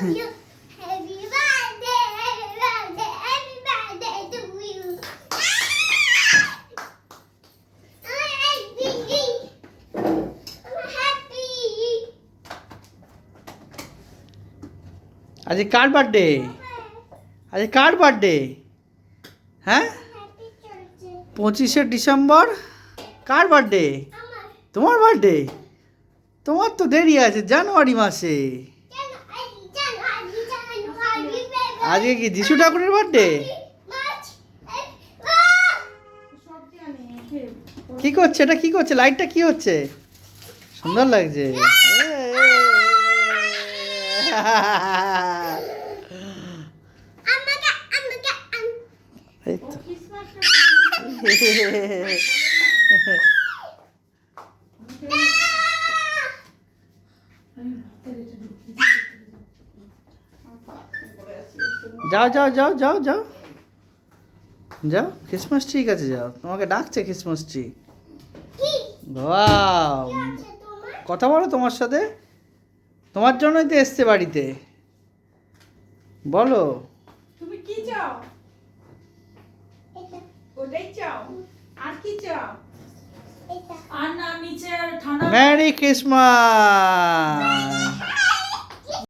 you. Happy birthday, happy birthday, happy birthday to you. I'm happy. I'm happy. আজ কার birthday? আজ কার birthday? হ্যাঁ, Happy চলছে 25শে December. কার birthday? আমার। তোমার বার্থডে? তোমার তো দেরি আছে, জানুয়ারি মাসে। আজকে কি যিশু ঠাকুরের বার্থডে? কি করছে এটা? কি করছে? লাইটটা কি হচ্ছে? সুন্দর লাগছে। এই তো। যাও যাও যাও যাও যাও যাও, ক্রিসমাস ট্রি কাছে যাও, তোমাকে ডাকছে ক্রিসমাস ট্রি। ওয়াও, কথা বলো তোমার সাথে, তোমার জন্যই তো এসছে বাড়িতে, বলো। তুমি কি চাও? ওটাই চাও? আর কি চাও? আর না নিচে ঠান্ডা। Merry Christmas.